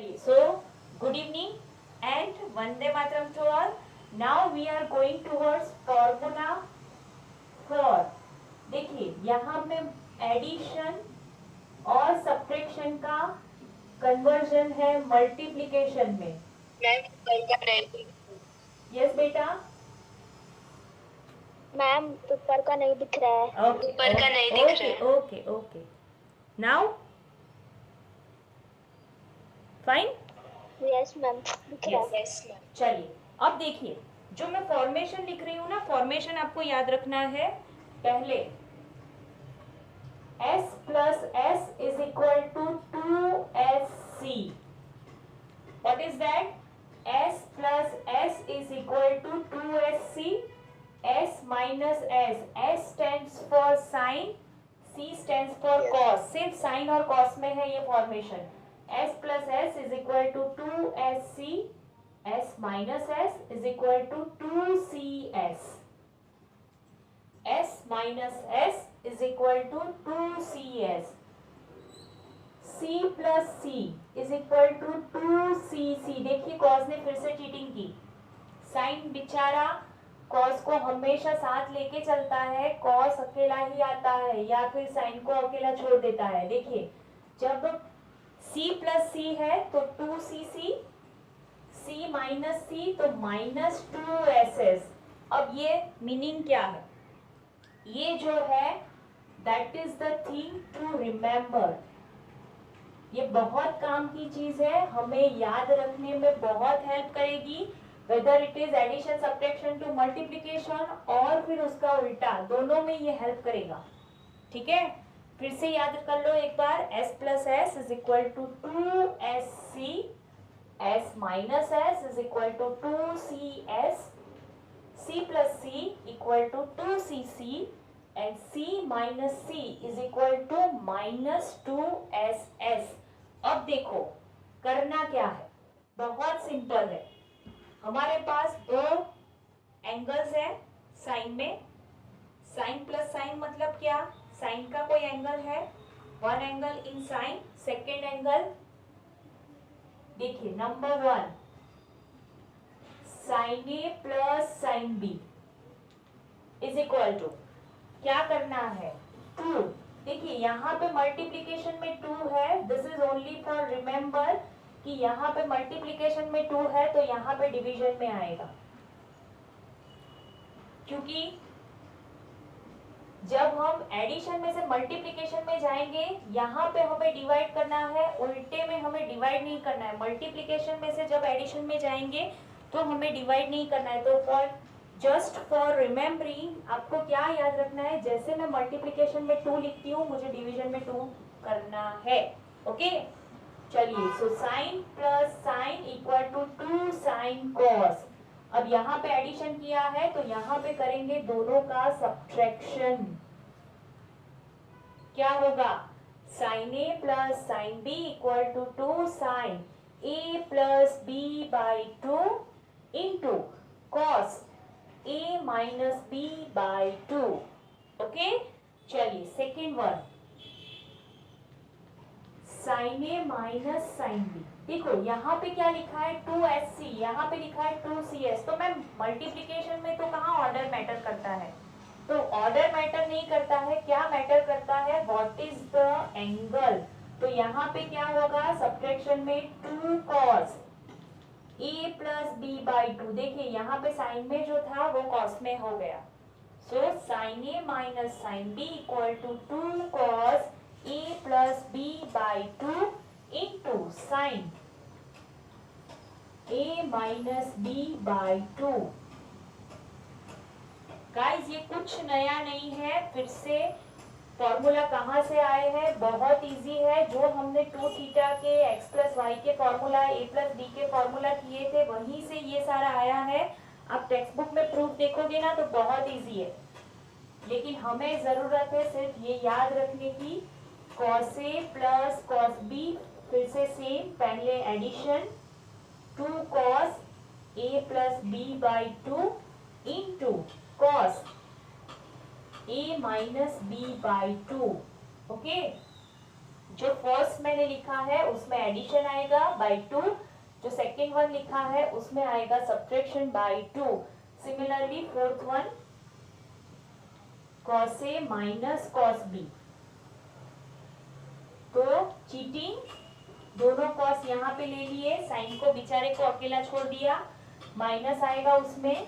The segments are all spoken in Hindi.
चलिए, so good evening and Vande Mataram to all. Now we are going towards formula four. देखिए यहाँ में एडिशन और सब्ट्रैक्शन का कन्वर्जन है मल्टीप्लिकेशन में. यस बेटा. मैम ऊपर का नहीं दिख रहा है. ऊपर का नहीं दिख रहा है. Okay okay. Now fine. Yes ma'am दिख रहा है. चलिए अब देखिए, जो मैं फॉर्मेशन लिख रही हूँ ना, फॉर्मेशन आपको याद रखना है. पहले s plus s is equal to 2sc. What is that? s plus s is equal to 2sc. s minus s. s stands for sin, c stands for cos. सिर्फ sin और cos में है ये formation. s plus s is equal to 2sc. s minus s is equal to 2cs. s minus s is equal to 2cs. c plus c is equal to 2cc. देखिए cos ने फिर से चीटिंग की. sin बेचारा cos को हमेशा साथ लेके चलता है. cos अकेला ही आता है या फिर sin को अकेला छोड़ देता है. देखिए जब c plus c है तो 2cc, c minus c तो minus 2ss. अब ये मीनिंग क्या है? ये जो है that is the thing to remember. ये बहुत काम की चीज है, हमें याद रखने में बहुत हेल्प करेगी. Whether it is addition, subtraction to multiplication और फिर उसका उल्टा, दोनों में ये हेल्प करेगा. ठीक है, फिर से याद कर लो एक बार. s plus S is equal to 2sc. s minus S is equal to 2cs. c plus c equal to 2cc and c minus c is equal to minus 2ss. अब देखो करना क्या है, बहुत सिंपल है. हमारे पास दो एंगल्स है साइन में. साइन प्लस साइन मतलब क्या? साइन का कोई एंगल है, one angle in sine. Second angle देखिए, number 1 sin A plus sin B is equal to क्या करना है? 2. देखिए यहाँ पे मल्टीप्लिकेशन में 2 है. This is only for remember कि यहाँ पे मल्टीप्लिकेशन में 2 है तो यहाँ पे डिवीजन में आएगा. क्योंकि जब हम एडिशन में से मल्टीप्लिकेशन में जाएंगे, यहाँ पे हमें डिवाइड करना है, उल्टे में हमें डिवाइड नहीं करना है. मल्टीप्लिकेशन में से जब एडिशन में जाएंगे तो हमें डिवाइड नहीं करना है. तो फॉर जस्ट फॉर रिमेम्बरिंग आपको क्या याद रखना है? जैसे मैं मल्टीप्लिकेशन में 2 लिखती हूँ, मुझे डिवीजन में 2 करना है. ओके चलिए, so sine plus sine equal to 2 sine cos. अब यहाँ पे एडिशन किया है तो यहाँ पे करेंगे दोनों का सब्ट्रैक्शन. क्या होगा? Sine A plus sine B equal to 2 sine a plus B by 2 into cos a minus B by 2. Okay चलिए, second one sine A minus sine B. देखो यहाँ पे क्या लिखा है? 2sc. यहाँ पे लिखा है 2cs. तो मैम मल्टीप्लिकेशन में तो कहाँ ऑर्डर मैटर करता है? तो ऑर्डर मैटर नहीं करता है. क्या मैटर करता है? What is the angle. तो यहाँ पे क्या होगा? सब्ट्रैक्शन में 2 cos a plus B by 2. देखिए यहाँ पे साइन में जो था वो कॉस में हो गया. So sine A minus sine B equal to 2 cos a plus B by 2 into sine a minus B by 2. Guys ये कुछ नया नहीं है. फिर से फॉर्मूला कहाँ से आए हैं? बहुत इजी है. जो हमने 2 थीटा के x प्लस वाई के फॉर्मूला, a प्लस बी के फॉर्मूला किए थे, वहीं से ये सारा आया है. आप टेक्स्ट बुक में प्रूफ देखोगे ना तो बहुत इजी है. लेकिन हमें जरूरत है सिर्फ ये याद रखने की, cos a plus cos b. फिर से सेम, पहले addition 2 cos a plus b by 2 into cos a minus B by 2. Okay जो फर्स्ट मैंने लिखा है उसमें एडिशन आएगा बाई 2, जो सेकेंड वन लिखा है उसमें आएगा subtraction by 2। Similarly fourth one cos A minus cos B, तो चीटिंग, दोनों कॉस यहाँ पे ले लिए, साइन को बेचारे को अकेला छोड़ दिया, माइनस आएगा उसमें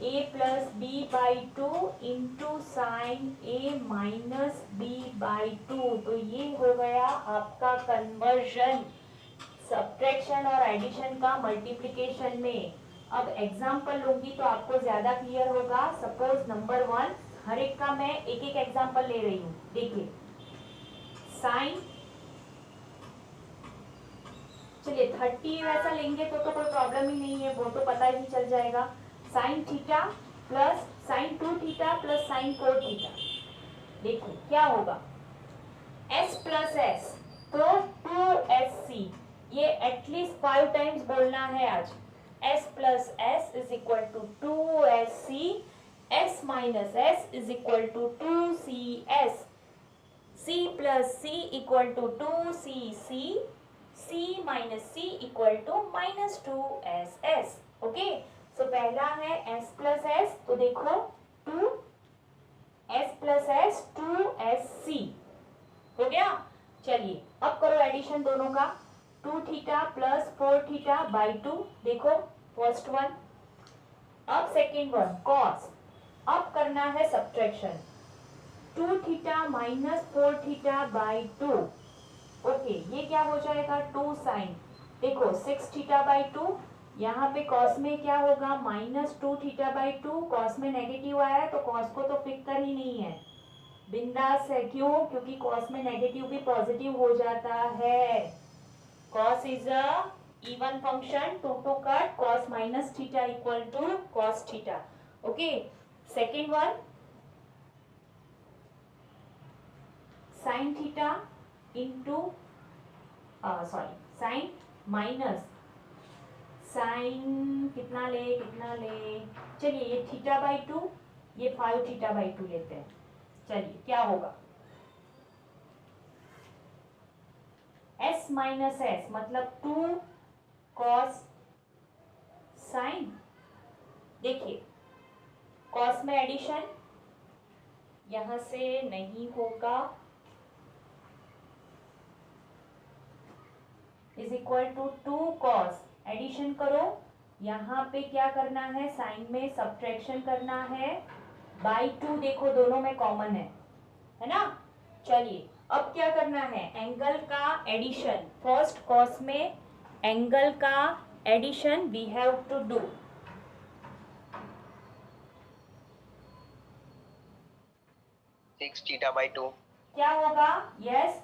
a plus B by 2 into sine a minus B by 2। तो ये हो गया आपका कन्वर्जन सब्ट्रैक्शन और एडिशन का मल्टीप्लिकेशन में। अब एग्जाम्पल लूंगी तो आपको ज्यादा क्लियर होगा। सपोज नंबर 1, हर एक का मैं एक एक एग्जाम्पल ले रही हूँ। देखिए साइन, चलिए 30 वैसा लेंगे तो कोई प्रॉब्लम ही नहीं है, वो तो पता ही चल जाएगा। Sine theta plus sign 2 theta plus sign 4 theta, देखिए क्या होगा, s प्लस एस तो 2sc, ये एटलीस्ट 5 टाइम्स बोलना है आज। s plus S is equal to 2sc, s minus S is equal to 2cs, c plus c equal to 2cc, c minus c equal to minus 2ss। Okay, so पहला है s प्लस एस, तो देखो 2s प्लस एस 2sc हो गया। चलिए अब करो एडिशन दोनों का, 2 थीटा प्लस 4 थीटा बाई 2, देखो फर्स्ट वन। अब सेकेंड वन कॉस, अब करना है subtraction, 2 theta minus 4 theta by 2। Okay, ये क्या हो जाएगा 2 साइन, देखो 6 थीटा बाई 2, यहाँ पे कॉस में क्या होगा माइनस 2 थीटा बाई 2, कॉस में नेगेटिव आया तो कॉस को तो फिक्र ही नहीं है, बिंदास है। क्यों? क्योंकि कॉस में नेगेटिव भी पॉजिटिव हो जाता है। Cos is a even function, to cut cos minus theta equal to cos theta. Okay, second one sine theta into sorry sine minus sine कितना ले, चलिए ये थीटा बाई 2, ये 5 थीटा बाई 2 लेते हैं। चलिए क्या होगा, s माइनस एस मतलब 2 कॉस साइन, देखिए कॉस में एडिशन यहां से नहीं होगा, is equal to 2 cos, addition करो, यहाँ पे क्या करना है साइन में सब्ट्रैक्शन करना है बाई 2, देखो दोनों में कॉमन है ना। चलिए अब क्या करना है, एंगल का एडिशन, फर्स्ट कॉस में एंगल का addition we have to do. Theta by 2 क्या होगा, yes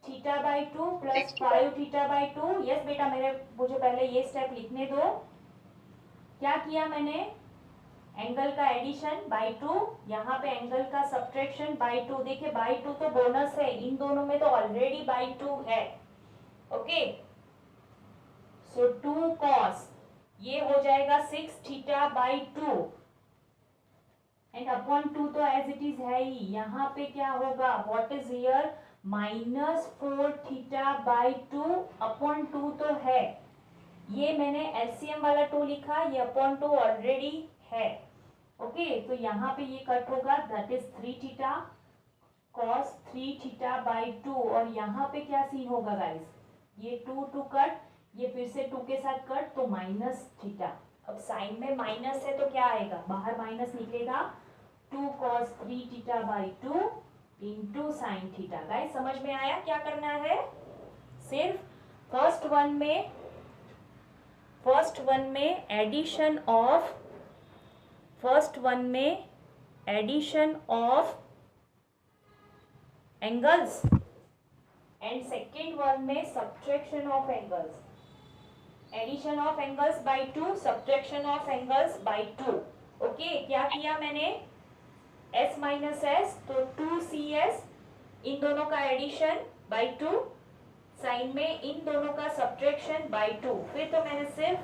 theta by 2 plus 5 theta by 2। Yes बेटा, मुझे पहले ये स्टेप लिखने दो। क्या किया मैंने, एंगल का एडिशन बाई 2, यहाँ पे एंगल का सब्ट्रैक्शन बाई 2। देखिए बाई 2 तो बोनस है, इन दोनों में तो ऑलरेडी बाई 2 है। ओके, सो 2 कॉस, ये हो जाएगा 6 थीटा बाई 2 एंड अपॉन 2 तो एज इट इज है ही। यहाँ पे क्या होगा, what is here minus 4 theta by 2 upon 2 तो है, ये मैंने एलसीएम वाला 2 लिखा, ये अपॉन 2 ऑलरेडी है। ओके, तो यहाँ पे ये कट होगा, that is 3 theta cos 3 theta by 2, और यहाँ पे क्या सीन होगा गाइस, ये 2 कट, ये फिर से 2 के साथ कट, तो माइनस थीटा। अब साइन में माइनस है तो क्या आएगा, बाहर माइनस निकलेगा, 2 cos 3 theta by 2 into sine theta. Guys समझ में आया क्या करना है, सिर्फ फर्स्ट वन में addition of angles and second one में subtraction of angles, addition of angles by 2, subtraction of angles by 2। Okay, क्या किया मैंने, s माइनस एस तो 2cs, इन दोनों का एडिशन बाई 2, साइन में इन दोनों का सब्ट्रैक्शन बाई 2, फिर तो मैंने सिर्फ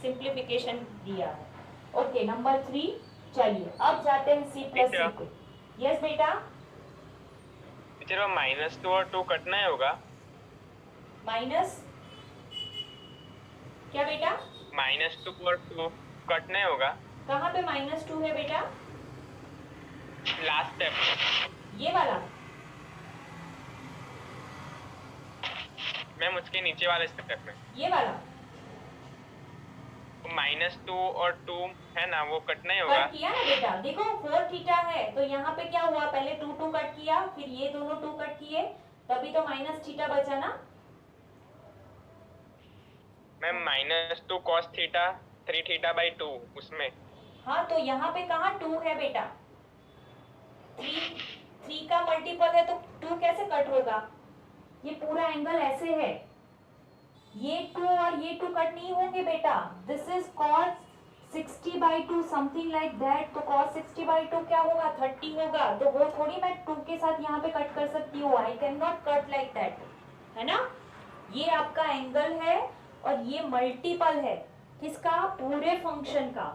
सिंप्लीफिकेशन दिया है। ओके, नंबर 3, चलिए अब जाते हैं c प्लस c पे। यस बेटा, टीचर वो -2 और 2 कटना ही होगा। माइनस क्या बेटा? -2 और 2 कटना ही होगा। कहाँ पे -2 है बेटा? Last step. ये वाला? मैम उसके नीचे वाले स्टेप में। ये वाला? -2 और 2 है ना, वो कटना ही होगा। कट किया ना बेटा, देखो 4 थीटा है तो यहाँ पे क्या हुआ, पहले 2 2 कट किया, फिर ये दोनों 2 कट किए, तभी तो माइनस थीटा बचा ना। Ma'am -2 cos theta 3 theta by 2 उसमें। हाँ तो यहाँ पे कहाँ 2 है बेटा? 3 का मल्टीपल है तो 2 कैसे कट होगा? ये पूरा एंगल ऐसे है, ये 2 और ये 2 कट नहीं होंगे बेटा। This is cos 60/2 something like that. तो cos 60/2 क्या होगा? 30 होगा। तो वो थोड़ी मैं 2 के साथ यहाँ पे कट कर सकती हूँ, I can not cut like that, है ना। ये आपका एंगल है और ये मल्टीपल है किसका? पूरे फंक्शन का।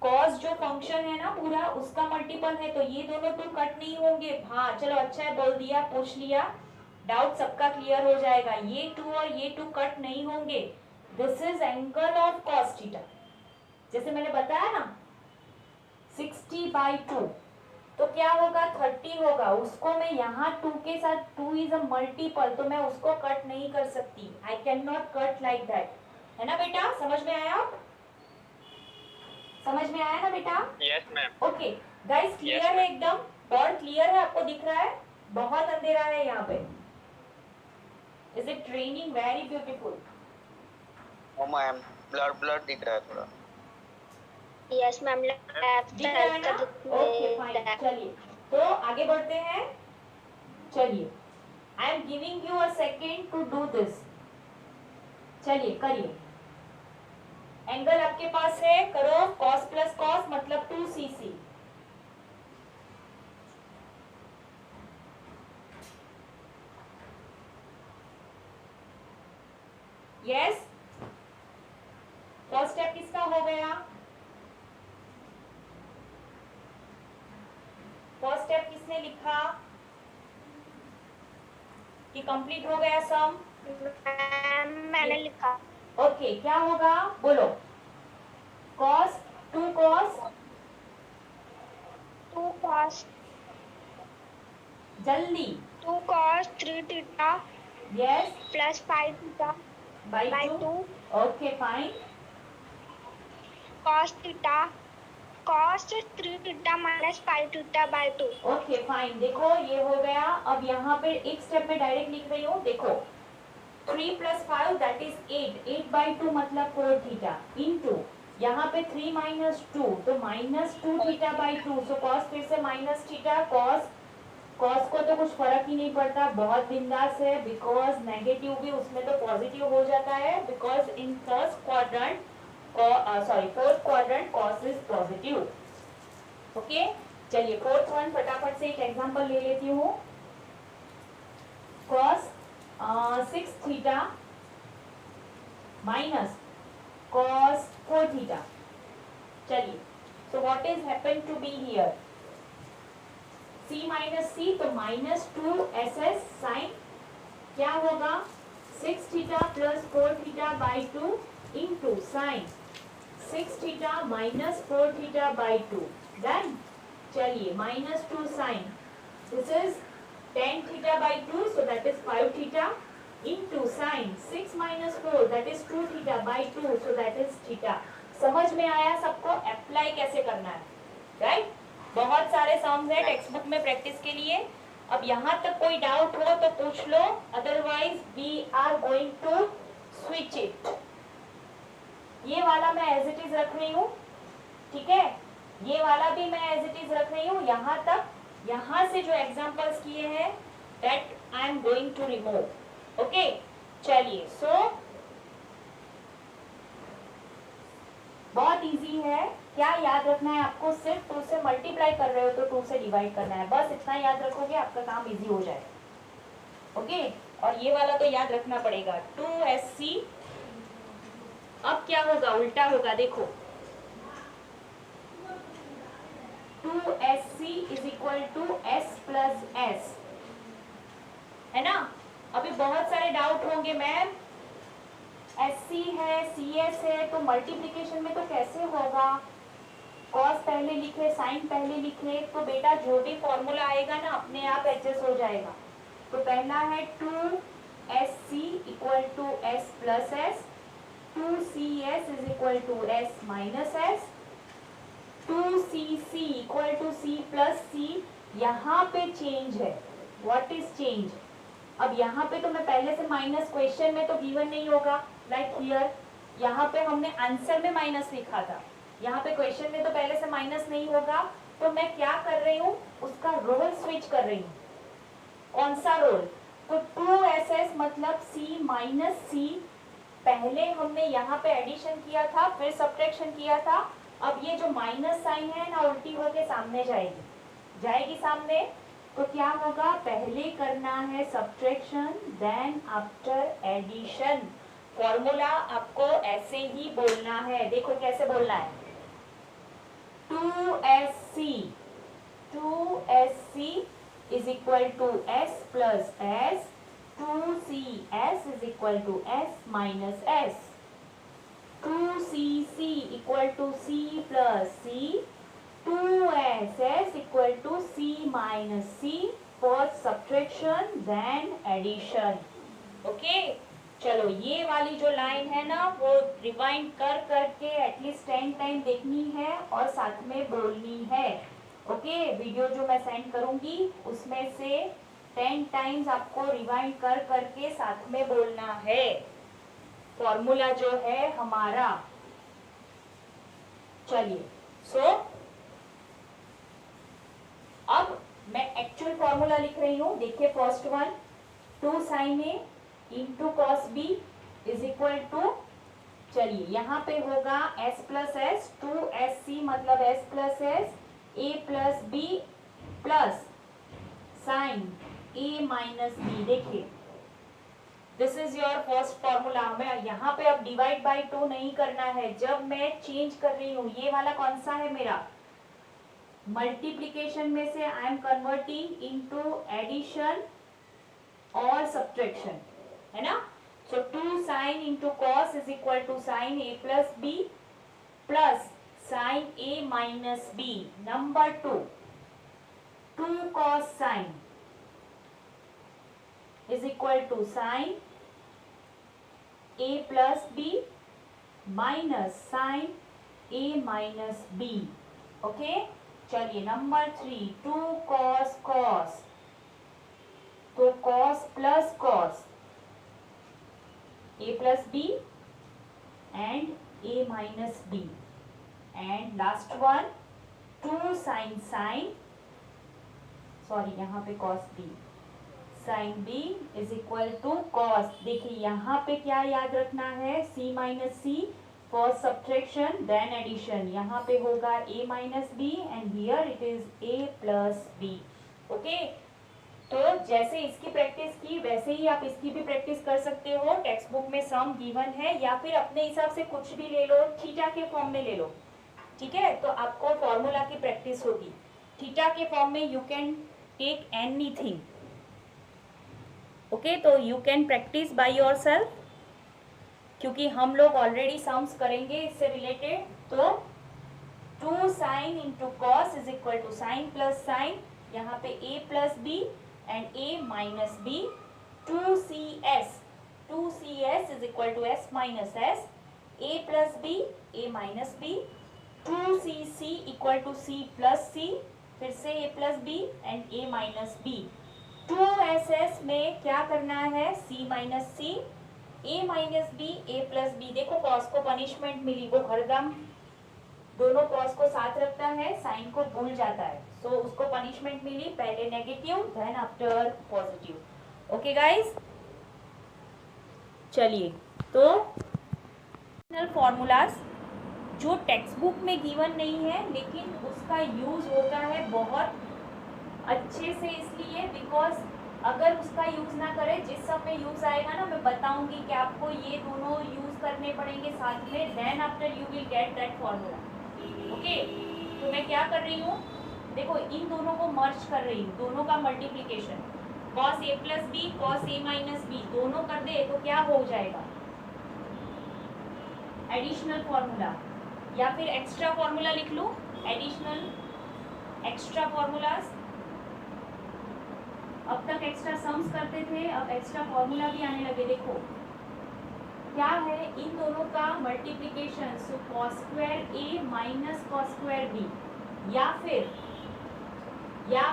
cos जो फंक्शन है ना पूरा, उसका मल्टीपल है, तो ये दोनों 2 कट नहीं होंगे। हाँ चलो अच्छा है, बोल दिया, पूछ लिया, डाउट सबका क्लियर हो जाएगा। ये 2 और ये 2 कट नहीं होंगे। This is angle of cos theta, जैसे मैंने बताया ना 60/2, तो क्या होगा? 30 होगा। उसको मैं यहाँ 2 के साथ, 2 इज अ मल्टीपल, तो मैं उसको कट नहीं कर सकती, I can not cut like that, है ना बेटा। समझ में आया? समझ में आया ना बेटा? Yes ma'am. Okay guys, clear है एकदम? बोर्ड क्लियर है? आपको दिख रहा है? बहुत अंधेरा है यहाँ पे। Is it training very beautiful? Oh ma'am blur दिख रहा है थोड़ा। यस मैम, दिख रहा है ना? ओके फाइन, चलिए तो आगे बढ़ते हैं। चलिए, I am giving you a second to do this. चलिए करिए। एंगल आपके पास है, करो। cos प्लस cos मतलब 2cc। यस, फर्स्ट स्टेप किसका हो गया? फर्स्ट स्टेप किसने लिखा कि कंप्लीट हो गया सम? मैंने लिखा। ओके, क्या होगा बोलो? cos 2 cos 2 cos जल्दी 2 cos 3 theta yes plus 5 theta by by 2। 2 okay fine. cos theta cos 3 theta minus 5 theta by 2। Okay fine, देखो ये हो गया। अब यहाँ पे एक स्टेप में डायरेक्ट लिख रही हूँ, देखो 3 प्लस 5 दैट इज 8, 8/2 मतलब 4 थीटा इंटू यहाँ पे 3 माइनस 2 तो -2 थीटा बाई 2। सो cos फिर से माइनस थीटा, cos को तो कुछ फर्क ही नहीं पड़ता, बहुत बिंदास है, बिकॉज नेगेटिव भी उसमें तो पॉजिटिव हो जाता है, because in first quadrant fourth quadrant cos is positive. Okay चलिए फोर्थ वन फटाफट से एक एग्जांपल ले लेती हूँ। cos 6 theta minus cos 4 theta. चलिए, so what is happen to be here? c minus c तो -2ss साइन क्या होगा? 6 theta plus 4 theta by 2 into sign 6 theta minus 4 theta by 2। Done. चलिए -2 sign this is 10 theta by 2 so that is 5 theta into sine 6 minus 4 that is 2 theta by 2 so that is theta. समझ में आया सबको? अप्लाई कैसे करना है, राइट? बहुत सारे सम्स है टेक्स्ट बुक में प्रैक्टिस के लिए। अब यहाँ तक कोई डाउट हो तो पूछ लो, otherwise we are going to switch it. ये वाला मैं एज इट इज रख रही हूँ, ठीक है? ये वाला भी मैं एज इट इज रख रही हूँ। यहाँ तक, यहाँ से जो एग्जांपल्स किए हैं that I am going to remove. Okay चलिए, सो बहुत इजी है। क्या याद रखना है आपको? सिर्फ 2 से मल्टीप्लाई कर रहे हो तो 2 से डिवाइड करना है, बस इतना याद रखोगे आपका काम इजी हो जाएगा। ओके, और ये वाला तो याद रखना पड़ेगा 2sc। अब क्या होगा? उल्टा होगा, देखो 2sc is equal to s plus s। है ना। अभी बहुत सारे डाउट होंगे मैम, SC है, CS है, तो मल्टीप्लिकेशन में तो कैसे होगा, कॉस पहले लिखे साइन पहले लिखे, तो बेटा जो भी फॉर्मूला आएगा ना अपने आप एडजस्ट हो जाएगा। तो पहला है 2SC equal to S plus S, 2CS is equal to S minus S, 2CC equal to C plus C। यहाँ पे चेंज है, व्हाट इज चेंज। अब यहाँ पे तो मैं पहले से माइनस, क्वेश्चन में तो गिवन नहीं होगा, लाइक हियर यहाँ पे हमने आंसर में माइनस लिखा था, यहाँ पे क्वेश्चन में तो पहले से माइनस नहीं होगा। तो मैं क्या कर रही हूँ, उसका रोल स्विच कर रही हूँ। कौन सा रोल, तो 2SS मतलब C माइनस C, पहले हमने यहाँ पे एडिशन किया था फिर सब्ट्रैक्शन किया था। अब ये जो माइनस साइन है ना उल्टी होके सामने जाएगी सामने, तो क्या होगा, पहले करना है subtraction then after addition. Formula आपको ऐसे ही बोलना है, देखो कैसे बोलना है, 2SC is equal to S plus S, 2CS is equal to S minus S, 2CC equal to C plus C, 2SS equal to C minus C, first subtraction then addition। Okay चलो ये वाली जो लाइन है ना वो रिवाइंड कर करके एटलीस्ट 10 टाइम देखनी है और साथ में बोलनी है। ओके वीडियो जो मैं सेंड करूंगी उसमें से 10 टाइम्स आपको रिवाइंड कर करके साथ में बोलना है। फॉर्मूला जो है हमारा, चलिए अब मैं एक्चुअल फॉर्मूला लिख रही हूं। देखिए first one, 2 sin A into cos B is equal to, चलिए यहाँ पे होगा S प्लस S, 2SC मतलब S plus S, A plus B plus sine A minus B। देखिए this is your first formula. मैं यहाँ पे अब डिवाइड बाय 2 नहीं करना है, जब मैं चेंज कर रही हूँ ये वाला कौन सा है मेरा, मल्टीप्लीकेशन में से I am converting into addition और सब्ट्रैक्शन, है ना। So 2 sin into cos is equal to sine A plus B plus sine A minus B। Number 2, 2 cos sine is equal to sine A plus B minus sine A minus B। Okay चलिए नंबर 3, 2 cos cos, तो cos plus cos A plus B and A minus B, and last one 2 sin sin, sorry यहाँ पे cos B, sin B is equal to cos। देखिए यहाँ पे क्या याद रखना है, C minus C first subtraction then addition, यहाँ पे होगा A minus B and here it is A plus B। Okay तो जैसे इसकी प्रैक्टिस की वैसे ही आप इसकी भी प्रैक्टिस कर सकते हो। टेक्स्ट बुक में सम गिवन है या फिर अपने हिसाब से कुछ भी ले लो, थीटा के फॉर्म में ले लो, ठीक है। तो आपको फॉर्मूला की प्रैक्टिस होगी। थीटा के फॉर्म में you can take anything, okay. तो you can practice by yourself, क्योंकि हम लोग ऑलरेडी सम्स करेंगे इससे रिलेटेड। तो 2 sin into cos is equal to sine plus sine, यहाँ पे A plus B and A minus B, 2CS is equal to S minus S, A plus B, A minus B, 2CC equal to C plus C, फिर से A plus B and A minus B। 2SS में क्या करना है, C minus C, A minus B, A plus B। देखो कॉस को पनिशमेंट मिली, वो हरदम दोनों कॉस को साथ रखता है, साइन को भूल जाता है, सो उसको पनिशमेंट मिली, पहले negative then after positive. Okay guys चलिए तो फॉर्मूलाज जो टेक्स्ट बुक में गिवन नहीं है लेकिन उसका यूज होता है बहुत अच्छे से, इसलिए बिकॉज अगर उसका यूज ना करें, जिस सब में यूज आएगा ना मैं बताऊंगी कि आपको ये दोनों यूज करने पड़ेंगे साथ में, then after you will get that formula. Okay तो मैं क्या कर रही हूँ, देखो इन दोनों को मर्ज कर रही हूँ, दोनों का multiplication. cos a plus B cos a minus B दोनों कर दे तो क्या हो जाएगा? एडिशनल फॉर्मूला या फिर एक्स्ट्रा फॉर्मूला लिख लूं, एडिशनल एक्स्ट्रा फॉर्मूलाज। अब तक एक्स्ट्रा सम्स करते थे, अब एक्स्ट्रा फॉर्मूला भी आने लगे। देखो क्या है, इन दोनों का multiplication, so cos square a minus cos square b, या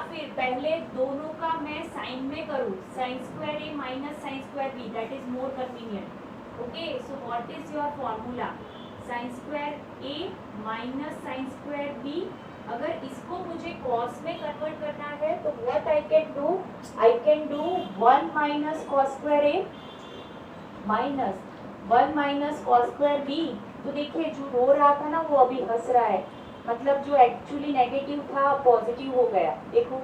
फिर पहले दोनों का मैं साइन में करूं, sin square a minus sin square b, that is more convenient. Okay, so what is your formula? sin square a minus sin square b। अगर इसको मुझे cos में कन्वर्ट करना है तो what I can do 1 minus cos square a minus 1 minus cos square b। तो देखिए जो रो रहा था ना वो अभी हंस रहा है, मतलब जो एक्चुअली नेगेटिव था पॉजिटिव हो गया। देखो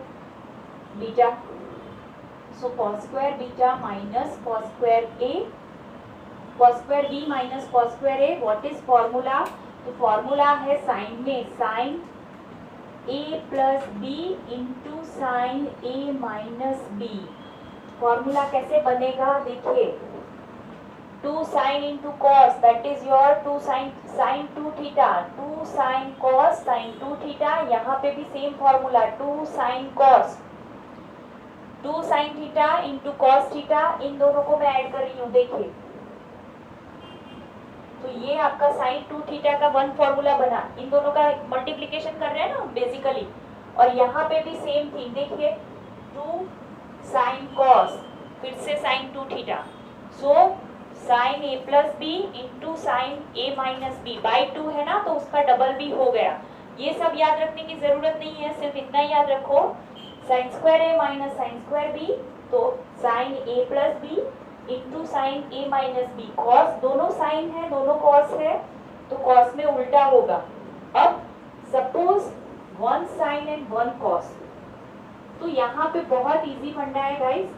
बीटा, so cos square beta minus cos square a, cos square b minus cos square a। What is formula? तो फॉर्मूला है साइन में sine a plus b into sine a minus b। Formula कैसे बनेगा? देखिए 2 sin into cos, that is your 2 sin 2 theta, 2 sin cos sin 2 theta। यहाँ पे भी same formula 2 sin cos 2 sin theta into cos theta। इन दोनों को मैं ऐड कर रही हूँ, देखिए तो ये आपका sin 2 theta का वन फॉर्मूला बना। इन दोनों का मल्टीप्लिकेशन कर रहे हैं ना बेसिकली, और यहाँ पे भी सेम थिंग। देखिए 2 sin cos, फिर से sin 2 theta, so sine A plus B into sine A minus B by 2 है ना, तो उसका डबल भी हो गया। ये सब याद रखने की जरूरत नहीं है, सिर्फ इतना याद रखो साइन स्क्वायर ए माइनस साइन स्क्वायर बी, तो sign A plus B into sine A minus B. Cos दोनों साइन है, दोनों कॉस है, तो कॉस में उल्टा होगा। अब सपोज 1 साइन एंड 1 कॉस, तो यहाँ पे बहुत इजी फंडा है गाइस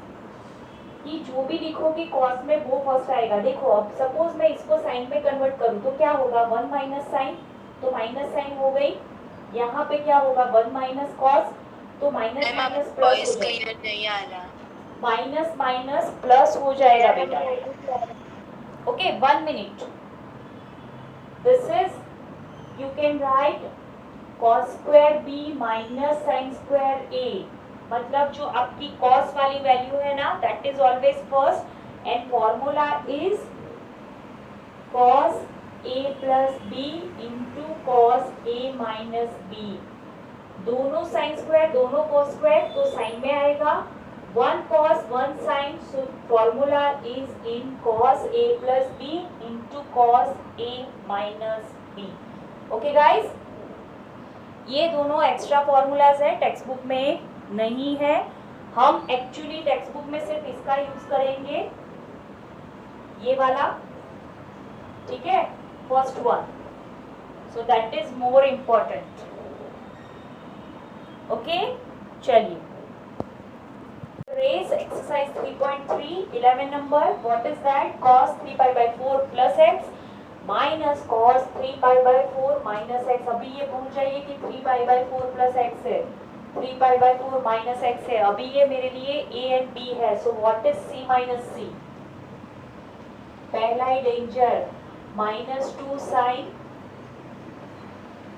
कि जो भी लिखोगे कॉस में वो फर्स्ट आएगा। देखो अब सपोज मैं इसको साइन में कन्वर्ट करूं तो क्या होगा? 1 माइनस साइन, तो माइनस साइन हो गई। यहाँ पे क्या होगा? 1 माइनस कॉस, तो माइनस माइनस प्लस हो जाएगा, माइनस माइनस प्लस हो जाएगा बेटा। Okay 1 minute, this is you can right cos square b minus sin square a, मतलब जो आपकी cos वाली वैल्यू है ना that is always first, and formula is cos a plus b into cos a minus b। दोनों साइन स्क्वायर दोनों cos स्क्वायर, तो साइन में आएगा 1 cos 1 sin, so formula is in cos a plus b into cos a minus b। Okay guys, ये दोनों एक्स्ट्रा फॉर्मूलाज है, टेक्स्ट बुक में नहीं है। हम एक्चुअली टेक्स्ट बुक में सिर्फ इसका यूज करेंगे, ये वाला, ठीक है, first one, so that is more important. Okay चलिए, race exercise 3.3 11 number, what is that? cos 3π/4 plus x minus cos 3π/4 minus x. अभी ये भूल जाइए कि 3π/4 प्लस एक्स है, 3π/4 माइनस एक्स है। अभी ये मेरे लिए a एंड b है, so what is c minus c? पहला ही danger, -2 sin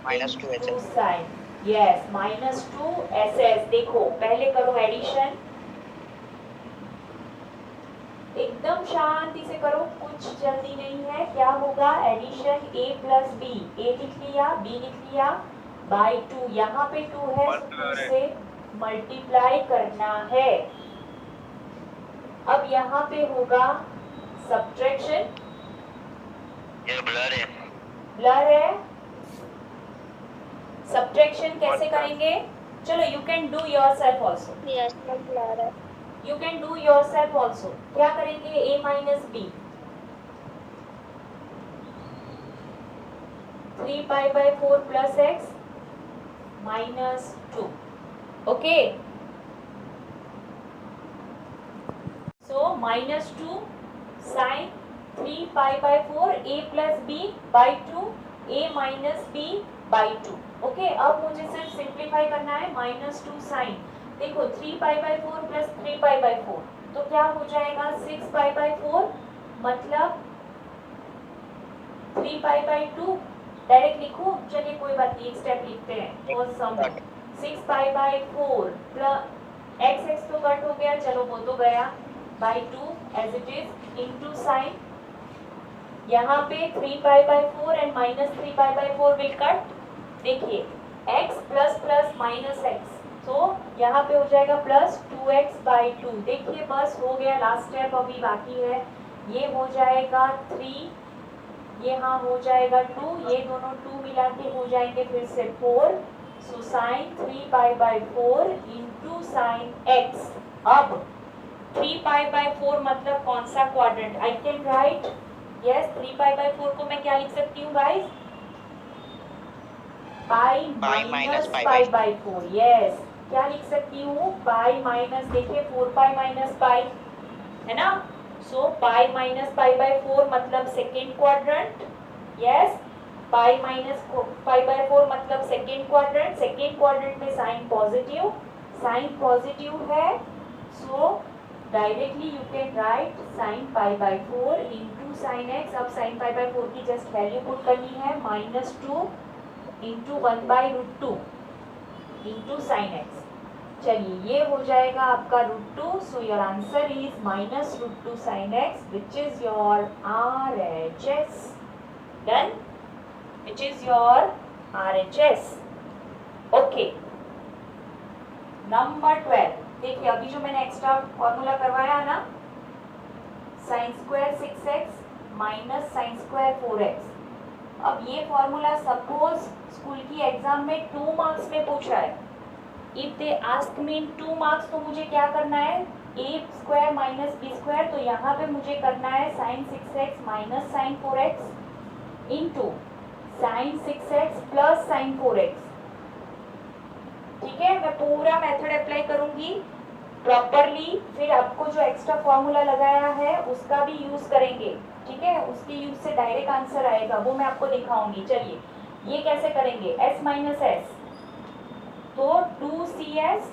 -2 sin, yes -2 ss। देखो पहले करो एडिशन, एकदम शांति से करो, कुछ जल्दी नहीं है। क्या होगा? Addition a plus b, a लिख लिया b लिख लिया बाई 2, यहाँ पे 2 है, 2 से मल्टीप्लाई करना है। अब यहाँ पे होगा सब्ट्रैक्शन, ये ब्लर है, ब्लर है। सब्ट्रैक्शन कैसे करेंगे? चलो you can do yourself also, yes blur है, you can do yourself also. क्या करेंगे? a minus b, 3π/4 plus x minus 2। Okay, so -2 sin 3π/4 a plus b by 2 a minus b by 2। Okay, अब मुझे सिर्फ सिंप्लीफाई करना है, -2 sin देखो 3π/4 प्लस 3π/4 तो क्या हो जाएगा 6π/4 मतलब 3π/2 डायरेक्ट लिखो। चलिए कोई बात नहीं, एक स्टेप लिखते हैं और सम 6π/4 प्लस x तो कट हो गया, चलो वो तो गया, by 2 as it is into sine, यहाँ पे 3π/4 एंड माइनस 3π/4 विल कट। देखिए x plus plus minus x, तो यहाँ पे हो जाएगा प्लस 2x/2। देखिए बस हो गया, लास्ट स्टेप अभी बाकी है। ये हो जाएगा 3, ये हाँ हो जाएगा 2, ये दोनों 2 मिला के हो जाएंगे फिर से 4। So sine 3π/4 into sine x। अब 3π/4 मतलब कौन सा quadrant? I can write yes 3π/4 को मैं क्या लिख सकती हूँ गाइस? पाई माइनस π/4। यस, क्या लिख सकती हूँ? पाई माइनस, देखिए 4π माइनस पाई है ना, सो पाई माइनस π/4 मतलब second quadrant. Yes, pi minus π/4 मतलब सेकेंड क्वाड्रेंट। सेकेंड क्वाड्रेंट में साइन पॉजिटिव है, so directly you can write sine π/4 into sine x. अब साइन π/4 की जस्ट वैल्यू पुट करनी है, -2 इंटू 1/√2 इंटू साइन एक्स। चलिए ये हो जाएगा आपका √2, so your answer is -√2 sine x which is your RHS। Done, which is your RHS। Okay, number 12। देखिए अभी जो मैंने एक्स्ट्रा फॉर्मूला करवाया ना, sine square 6x minus sine square 4x। अब ये फॉर्मूला सपोज स्कूल की एग्जाम में 2 मार्क्स में पूछा है। If they ask me in 2 marks तो मुझे क्या करना है? a² माइनस b², तो यहाँ पे मुझे करना है sine 6x minus sine 4x into sine 6x plus sine 4x। ठीक है, मैं पूरा मेथड अप्लाई करूंगी प्रॉपरली, फिर आपको जो एक्स्ट्रा फॉर्मूला लगाया है उसका भी यूज करेंगे। ठीक है, उसके यूज से डायरेक्ट आंसर आएगा, वो मैं आपको दिखाऊंगी। चलिए ये कैसे करेंगे? s माइनस s, तो 2cs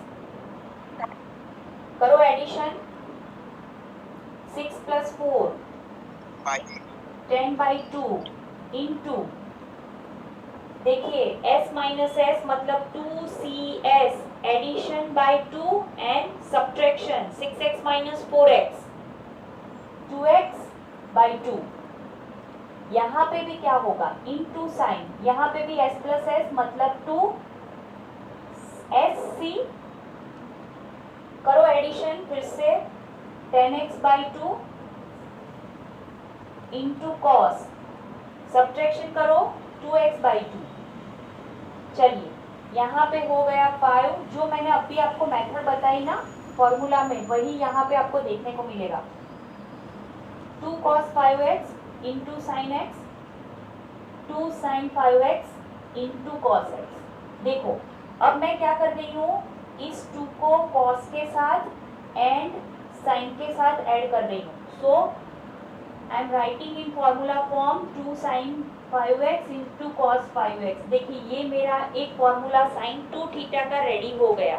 करो एडिशन, 6 प्लस 4 10/2 इंटू, देखिए s माइनस s मतलब 2cs addition by 2 and subtraction 6x minus 4x 2x/2। यहाँ पे भी क्या होगा? इनटू साइन, यहाँ पे भी s प्लस s मतलब 2sc, करो एडिशन फिर से 10x/2 इंटू कॉस, सब्ट्रैक्शन करो 2x/2। चलिए यहाँ पे हो गया 5, जो मैंने अभी आपको मेथड बताई ना फॉर्मूला में, वही यहाँ पे आपको देखने को मिलेगा। 2 cos 5x into sine x, 2 sin 5x इंटू कॉस x। देखो अब मैं क्या कर रही हूँ, इस 2 को cos के साथ एंड sin के साथ ऐड कर रही हूँ। So I am writing in formula form 2 sin 5x इंटू कॉस 5x। देखिए ये मेरा एक फॉर्मूला sin 2 थीटा का रेडी हो गया।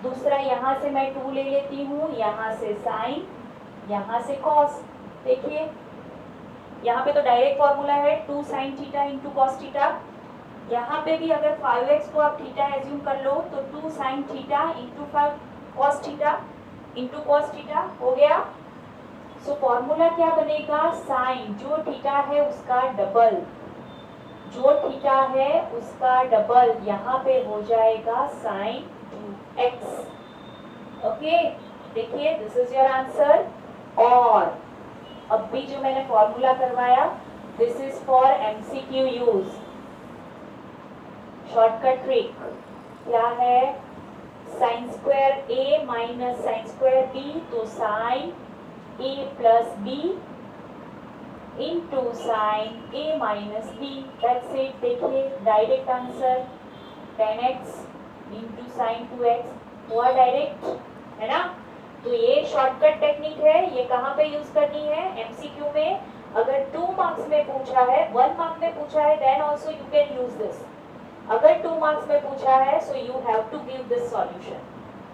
दूसरा यहाँ से मैं 2 ले लेती हूँ, यहाँ से sin, यहाँ से cos। देखिए यहाँ पे तो डायरेक्ट फॉर्मूला है 2 sin theta into cos theta. यहाँ पे भी अगर 5x को आप थीटा एज्यूम कर लो तो 2 sin theta into cos theta into cos theta हो गया। सो फॉर्मूला क्या बनेगा? साइन जो थीटा है उसका डबल, जो थीटा है उसका डबल, यहाँ पे हो जाएगा साइन 2x। ओके, देखिए दिस इज योर आंसर। और अब भी जो मैंने फॉर्मूला करवाया, this is for MCQ use. Shortcut trick क्या है? Sine square a minus sine square b, तो sine a plus b into sine a minus b, that's it. देखिए direct answer 10x into sine 2x हुआ डायरेक्ट, है ना। तो ये शॉर्टकट टेक्निक है, ये कहाँ पे यूज करनी है? MCQ में। अगर 2 मार्क्स में पूछा है, 1 मार्क में पूछा है, then also you can use this. अगर 2 मार्क्स में पूछा है, so you have to give this solution.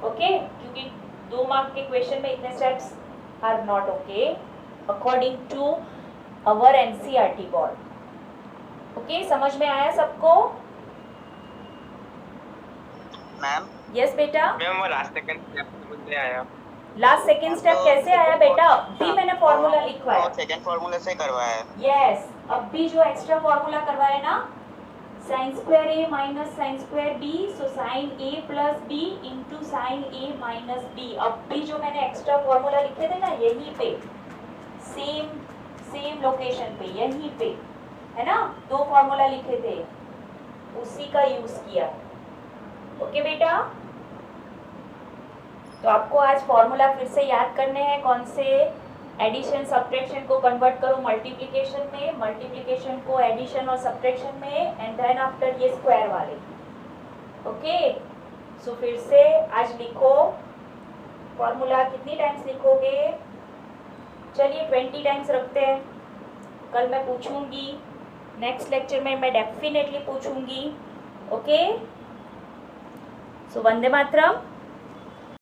Okay, क्योंकि 2 मार्क के क्वेश्चन में इतने steps are not okay according to our NCERT board. Okay, समझ में आया सबको? मैम यस बेटा। मैम वो लास्ट सेकंड स्टेप मुझे आया। लास्ट सेकंड स्टेप कैसे आया बेटा? भी मैंने फॉर्मूला लिखवाया। सेकंड फॉर्मूला से करवाया है। यस, अब भी जो एक्स्ट्रा फॉर्मूला करवाया ना, sin square a minus sin square b, so sin a plus b into sin a minus b। अब भी जो मैंने एक्स्ट्रा फॉर्मूला लिखे थे ना, यहीं पे सेम लोकेशन पे, यहीं पे है ना, 2 फॉर्मूला लिखे थे, उसी का यूज किया। ओके बेटा, तो आपको आज फॉर्मूला फिर से याद करने हैं। कौन से? एडिशन सब्ट्रैक्शन को कन्वर्ट करो मल्टीप्लिकेशन में, मल्टीप्लिकेशन को एडिशन और सब्ट्रैक्शन में, एंड देन आफ्टर ये स्क्वायर वाले। ओके, सो फिर से आज लिखो फॉर्मूला। कितनी टाइम्स लिखोगे? चलिए 20 टाइम्स रखते हैं। कल मैं पूछूंगी, नेक्स्ट लेक्चर में मैं डेफिनेटली पूछूंगी। ओके, सो वंदे मातरम।